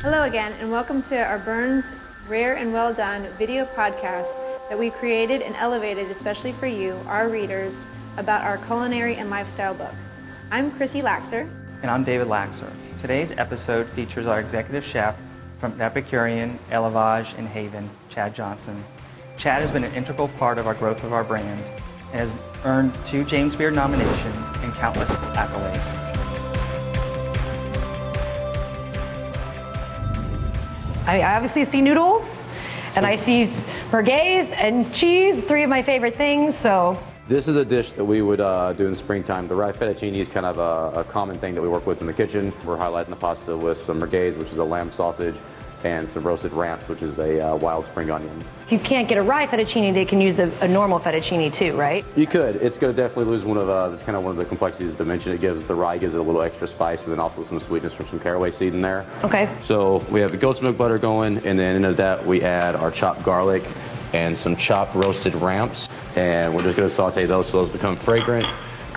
Hello again, and welcome to our Bern's Rare and Well Done video podcast that we created and elevated especially for you, our readers, about our culinary and lifestyle book. I'm Chrissy Laxer. And I'm David Laxer. Today's episode features our executive chef from Epicurean, Elevage, and Haven, Chad Johnson. Chad has been an integral part of our growth of our brand and has earned 2 James Beard nominations and countless accolades. I obviously see noodles, and I see merguez and cheese, 3 of my favorite things, so. This is a dish that we would do in springtime. The Rye Fettucine is kind of a common thing that we work with in the kitchen. We're highlighting the pasta with some merguez, which is a lamb sausage, and some roasted ramps, which is a wild spring onion. If you can't get a Rye Fettucine, they can use a normal fettuccine too, right? You could. It's going to definitely lose that's kind of one of the complexities of the dimension. The rye gives it a little extra spice, and then also some sweetness from some caraway seed in there. Okay. So we have the goat's milk butter going, and then into that we add our chopped garlic and some chopped roasted ramps, and we're just going to saute those so those become fragrant.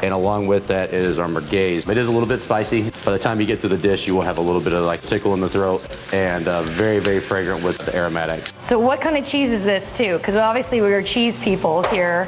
And along with that is our merguez. It is a little bit spicy. By the time you get through the dish, you will have a little bit of like tickle in the throat, and very, very fragrant with the aromatics. So what kind of cheese is this too? Because obviously we're cheese people here.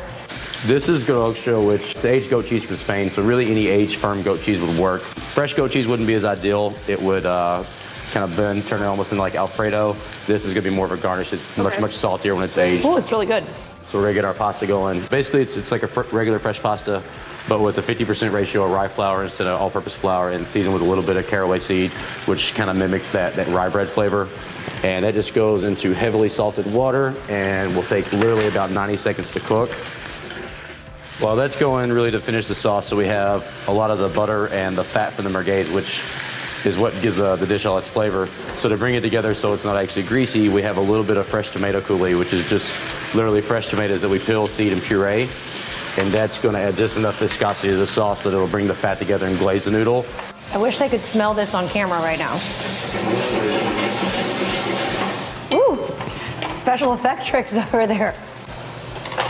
This is goat which is aged goat cheese from Spain, so really any aged firm goat cheese would work. Fresh goat cheese wouldn't be as ideal. It would kind of bend, turn it almost into like Alfredo. This is going to be more of a garnish. It's much saltier when it's aged. Oh, it's really good. So we're going to get our pasta going. Basically, it's like a regular fresh pasta, but with a 50% ratio of rye flour instead of all-purpose flour, and seasoned with a little bit of caraway seed, which kind of mimics that rye bread flavor. And that just goes into heavily salted water and will take literally about 90 seconds to cook. While that's going really to finish the sauce, so we have a lot of the butter and the fat from the merguez, which is what gives the dish all its flavor. So to bring it together so it's not actually greasy, we have a little bit of fresh tomato coulis, which is just literally fresh tomatoes that we peel, seed, and puree. And that's going to add just enough viscosity to the sauce that it'll bring the fat together and glaze the noodle. I wish I could smell this on camera right now. Ooh, special effect tricks over there.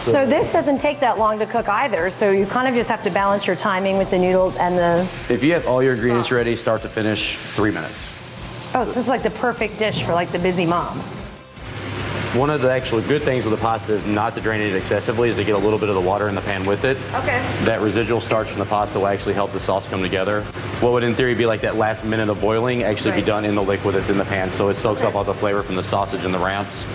So this doesn't take that long to cook either, so you kind of just have to balance your timing with the noodles and the... If you have all your ingredients ready, start to finish, 3 minutes. Oh, so this is like the perfect dish for like the busy mom. One of the actual good things with the pasta is not to drain it excessively, is to get a little bit of the water in the pan with it. Okay. That residual starch from the pasta will actually help the sauce come together. What would in theory be like that last minute of boiling actually be done in the liquid that's in the pan, so it soaks up all the flavor from the sausage and the ramps.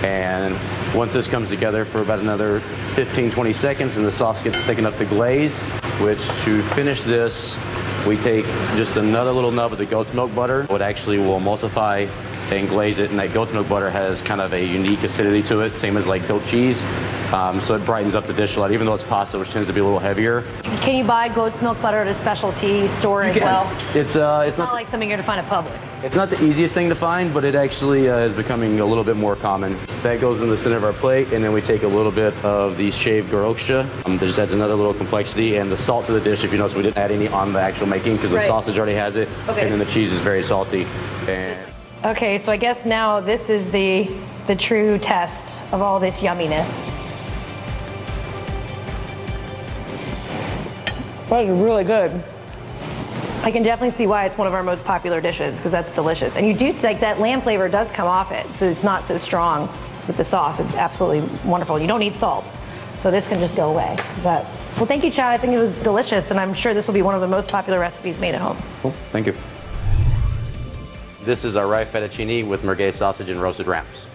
And once this comes together for about another 15-20 seconds and the sauce gets thick enough to glaze, which to finish this, we take just another little nub of the goat's milk butter. It actually will emulsify and glaze it, and that goat's milk butter has kind of a unique acidity to it, same as like goat cheese. So it brightens up the dish a lot, even though it's pasta, which tends to be a little heavier. Can you buy goat's milk butter at a specialty store as well? It's not like something you're going to find at Publix. It's not the easiest thing to find, but it actually is becoming a little bit more common. That goes in the center of our plate, and then we take a little bit of the shaved garoksha. That just adds another little complexity, and the salt to the dish, if you notice, we didn't add any on the actual making because the sausage already has it, and then the cheese is very salty. And okay, so I guess now this is the true test of all this yumminess. That is really good. I can definitely see why it's one of our most popular dishes, because that's delicious. And you do, like, that lamb flavor does come off it, so it's not so strong with the sauce. It's absolutely wonderful. You don't need salt, so this can just go away. But, well, thank you, Chad. I think it was delicious, and I'm sure this will be one of the most popular recipes made at home. Cool, thank you. This is our rye fettuccine with merguez sausage and roasted ramps.